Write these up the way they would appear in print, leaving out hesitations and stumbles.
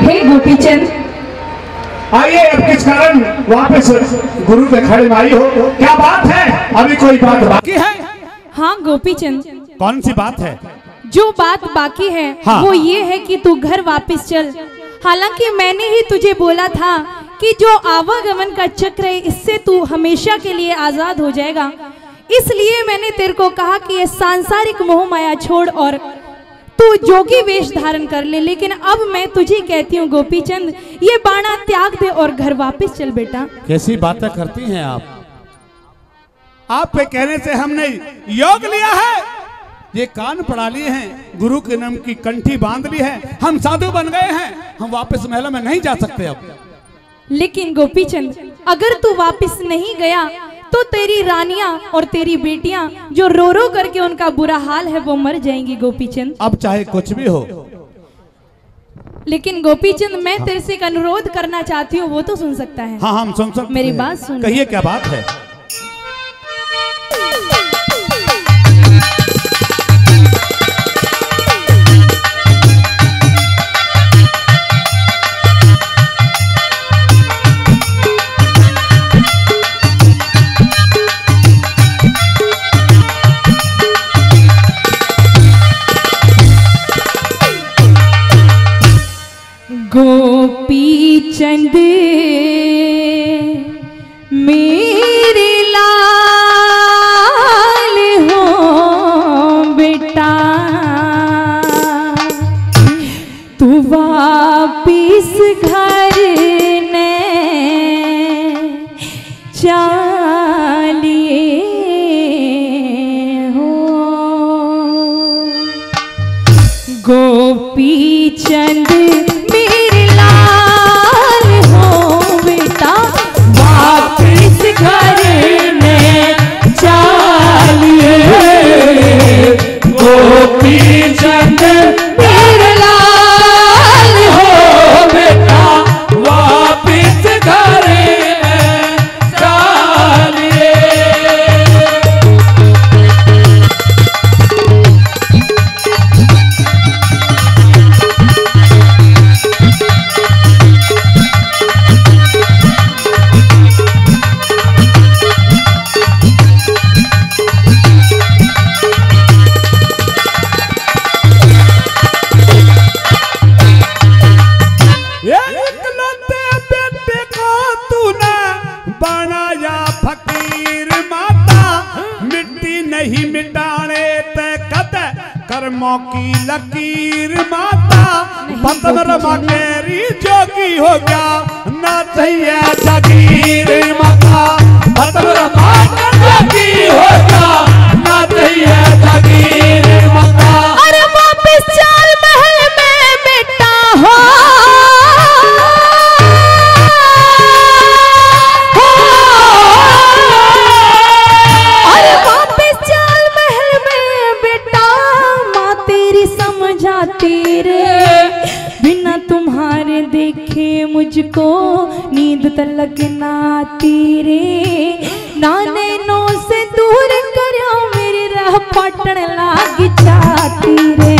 हे गोपीचंद, आइए। अब किस कारण वापस गुरु के खड़े में आई हो? क्या बात है? अभी कोई बात बाकी है? हाँ गोपीचंद, कौन सी बात है? जो बात बाकी है हाँ। वो ये है कि तू घर वापस चल। हालांकि मैंने ही तुझे बोला था कि जो आवागमन का चक्र है इससे तू हमेशा के लिए आजाद हो जाएगा, इसलिए मैंने तेरे को कहा कि ये सांसारिक मोह माया छोड़ और तू जोगी वेश धारण कर ले। लेकिन अब मैं तुझे कहती हूँ गोपीचंद, ये बाणा त्याग दे और घर वापस चल बेटा। कैसी बातें करती हैं आप? आपके कहने से हमने योग लिया है, ये कान पड़ा लिए हैं, गुरु के नाम की कंठी बांध ली है, हम साधु बन गए हैं, हम वापस महल में नहीं जा सकते अब। लेकिन गोपीचंद, अगर तू वापस नहीं गया तो तेरी रानियां और तेरी बेटियां जो रो रो करके उनका बुरा हाल है वो मर जाएंगी गोपीचंद। अब चाहे कुछ भी हो। लेकिन गोपीचंद, मैं तेरे से एक अनुरोध करना चाहती हूँ, वो तो सुन सकता है? हाँ हम सुन सकते। मेरी बात सुन। कहिए क्या बात है? गोपीचंद मेरे लाल हो बेटा, तू वापिस घर ने चलिए हो। गोपीचंद मेरे लाल हो बेटा, वापिस घर में चलिए। गोपीचंद मेरे लाल हो बेटा, वापिस घर में चलिए। बनाया फकीर माता, मिट्टी नहीं मिटाने ते कद कर्मों की लकीर माता। पतन रमा तेरी जोगी हो गया ना चाहिए जागीर माता। पतन रमा जोगी हो गया ना चाहिए जागीर माता। अरे वापिस चल महल में बेटा हो, बिना तुम्हारे देखे मुझको नींद तलक ना तेरे, नाने नो से दूर करो मेरी राह पटन लाग जाती रे।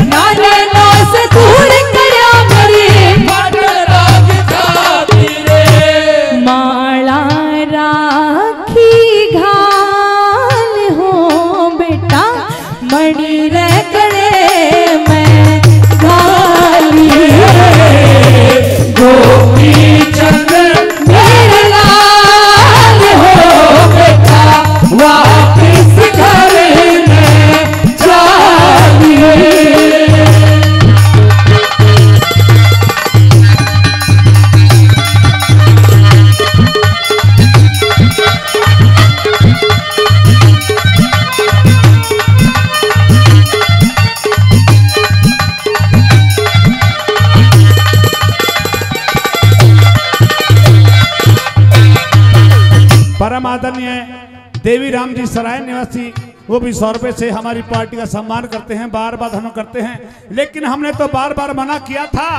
नाने नो से दूर करो मेरी पटन लाग जाती रे। माला राखी घाल हो बेटा, मणि रे करे मैं घाली। गोपीचंद मेरे लाल हो बेटा, वापिस घर में चलिए। परम आदरणीय देवी राम जी सराय निवासी, वो भी 100 रुपए से हमारी पार्टी का सम्मान करते हैं, बार बार हम करते हैं। लेकिन हमने तो बार बार मना किया था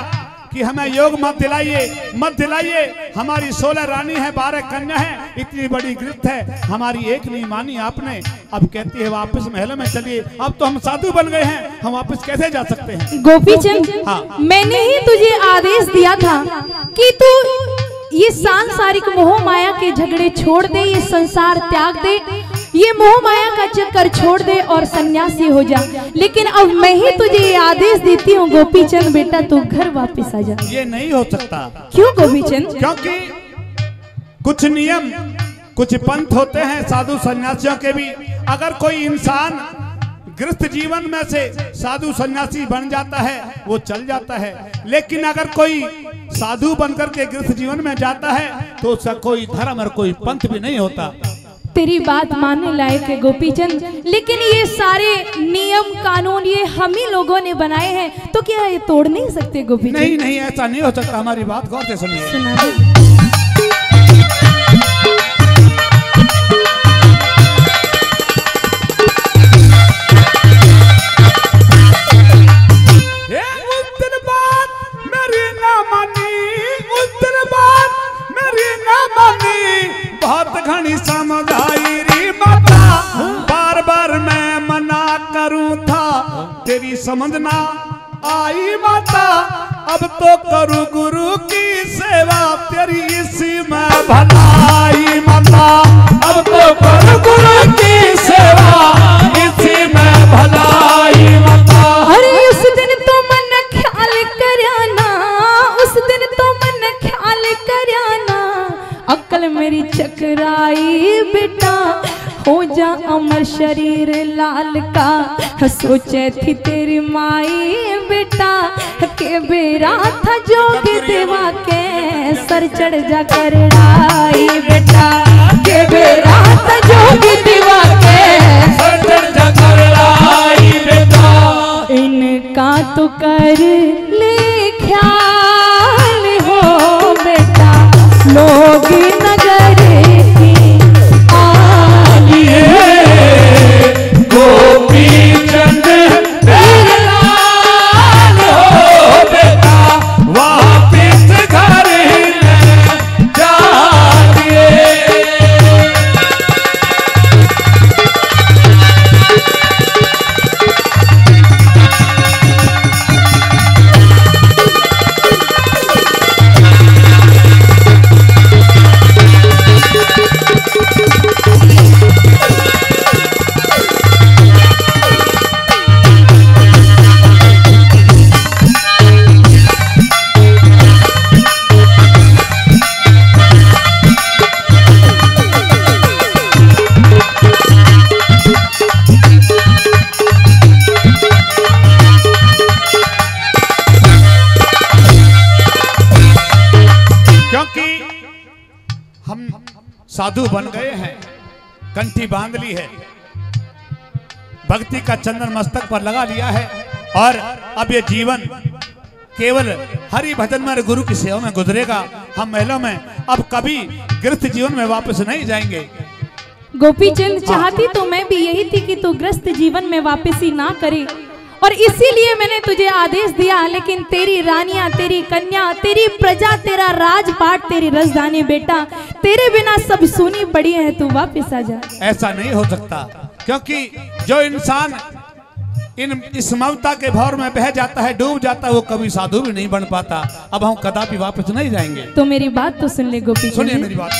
कि हमें योग मत दिलाइए। हमारी 16 रानी है, 12 कन्या है, इतनी बड़ी गिरफ्त है, हमारी एक नहीं मानी आपने। अब कहती है वापस महल में चलिए, अब तो हम साधु बन गए हैं, हम वापस कैसे जा सकते हैं? गोपीचंद, हाँ। मैंने ही तुझे आदेश दिया था कि तू ये सांसारिक मोह माया के झगड़े छोड़ दे, ये संसार त्याग दे, ये मोह माया का चक्कर छोड़ दे और सन्यासी हो जा। लेकिन अब मैं ही तुझे ये आदेश देती हूँ गोपीचंद बेटा, तू घर वापस आ जा। ये नहीं हो सकता। क्यों गोपीचंद? क्योंकि कुछ नियम, कुछ पंथ होते हैं साधु सन्यासियों के भी। अगर कोई इंसान गृहस्थ जीवन में से साधु सन्यासी बन जाता है वो चल जाता है, लेकिन अगर कोई साधु बनकर के गृहस्थ जीवन में जाता है तो उसका कोई धर्म और कोई पंथ भी नहीं होता। तेरी बात मानने लायक है गोपीचंद, लेकिन ये सारे नियम कानून ये हम ही लोगों ने बनाए हैं, तो क्या ये तोड़ नहीं सकते गोपीचंद? नहीं, ऐसा नहीं हो सकता। हमारी बात गौर से सुनिए। सुना दे। बहुत घनी समझाई री माता, बार बार मैं मना करूं था, तेरी समझना आई माता। अब तो करूं गुरु की सेवा, तेरी इसी में भलाई माता। अब तो करूं गुरु की सेवा, इसी में भलाई माता। अरे उस दिन तो मन ख्याल करना, उस दिन तो मन ख्याल करना, अक्ल मेरी चकराई बेटा, हो जा अमर शरीर लाल का। सोचे थी तेरी माई बेटा, के बेरा था जोग देवा के, सर चढ़ जा करड़ाई बेटा, के बेरा था जोग देवा के, सर चढ़ जा करड़ाई बेटा। इनका तो कर ले ख्याल हो बेटा, लोग नगर की आलिए, गोपीचंद लाल हो बेटा, वापिस घर जाइए। साधु बन गए हैं, कंठी बांध ली है, भक्ति का चंदन मस्तक पर लगा लिया है, और अब ये जीवन केवल हरि भजन में गुरु की सेवा में गुजरेगा। हम महलों में अब कभी गृहस्थ जीवन में वापस नहीं जाएंगे। गोपीचंद, चाहती तो मैं भी यही थी कि तू गृहस्थ जीवन में वापसी ना करे, और इसीलिए मैंने तुझे आदेश दिया। लेकिन तेरी रानियां, तेरी कन्या, तेरी प्रजा, तेरा राजपाट, तेरी राजधानी बेटा, तेरे बिना सब सुनी पड़ी है, तू वापस आ जा। ऐसा नहीं हो सकता, क्योंकि जो इंसान इस ममता के भौर में बह जाता है, डूब जाता है, वो कभी साधु भी नहीं बन पाता। अब हम कदापि वापस नहीं जाएंगे। तो मेरी बात तो सुन ले गोपीचंद। सुनिए मेरी बात।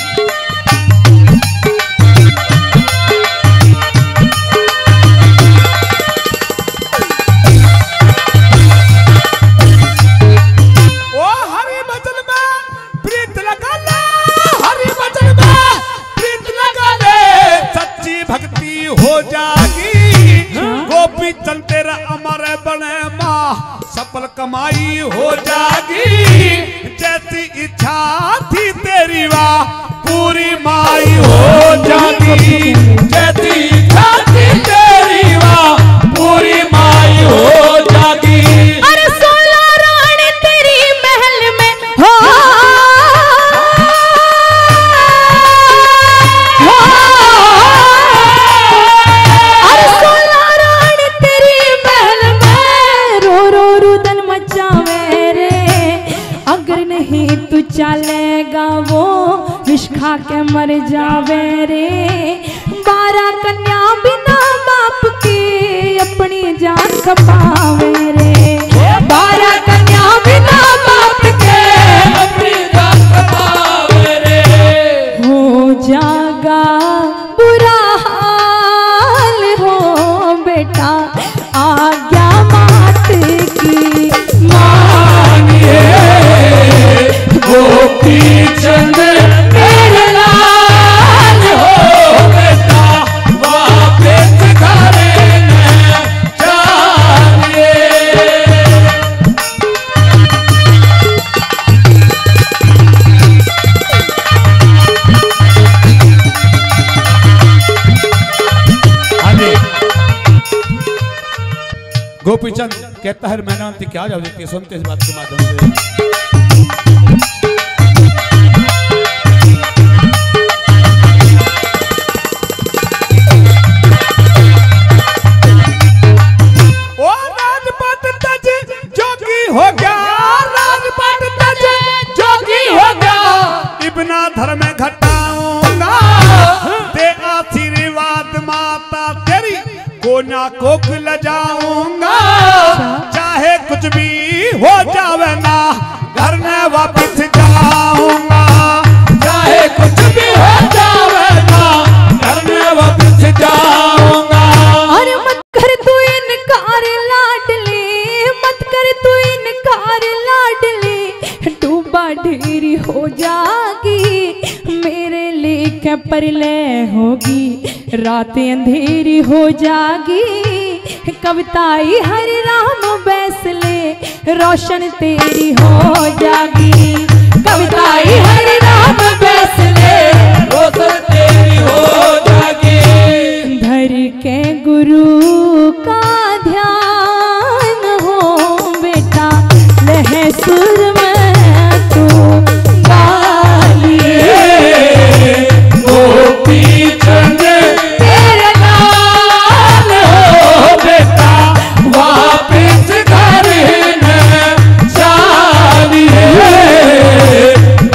भक्ति हो जागी, गोपीचंद तेरा अमर बने माँ, सफल कमाई हो जागी। जैसी इच्छा थी तेरी वाह, पूरी माई हो जागी। जैसी इच्छा थी तेरी वाह, पूरी माई हो जागी। अरे 16 रानी तेरी महल में हो, अगर नहीं तू चलेगा वो विष खा के मर जावे रे। 12 कन्या बिना बाप के अपनी जान खपावे रे। 12 कन्या बिना बाप के अपनी जान खपावे रे। हो जागा बुरा हाल हो बेटा आज्ञा मात की मानिए गोपी चंद मेरे लाल हो बेटा वापस घर न जाइए। गोपीचंद कहता है मैनांती क्या जवाब देती है, सुनते इस बात के माध्यम से। ओ राजपाट तज जोगी हो गया, राजपाट तज जोगी हो गया, इब्ना धर्म घटाऊंगा दे आशीर्वाद माता तेरी कोना कोख लजाऊंगा। चाहे कुछ भी हो जावे ना घर में वापस जाऊंगा। चाहे कुछ भी हो जावे ना घर में वापस जाऊंगा। अरे मत कर तू इनकार लाडली, मत कर तू इनकार लाडली, डूबा ढेरी हो जागी मेरे लेके परले होगी, रात अंधेरी हो जागी। कविताई हरि राम बैसले रोशन तेरी हो जागी। कविताई हरि राम बैसले रोशन तेरी हो जागी। धर के गुरु का ध्यान हो बेटा लहे सुर में तू गालिए। गोपी चंद तेरे लाल हो बेटा वापस घर न जाइए।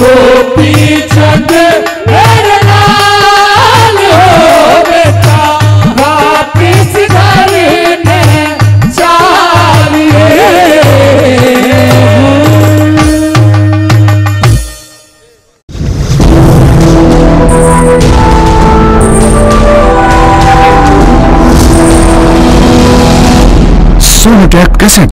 गोपी चंद तेरे लाल हो बेटा वापस घर न जाइए। सोनोटेक कैसेट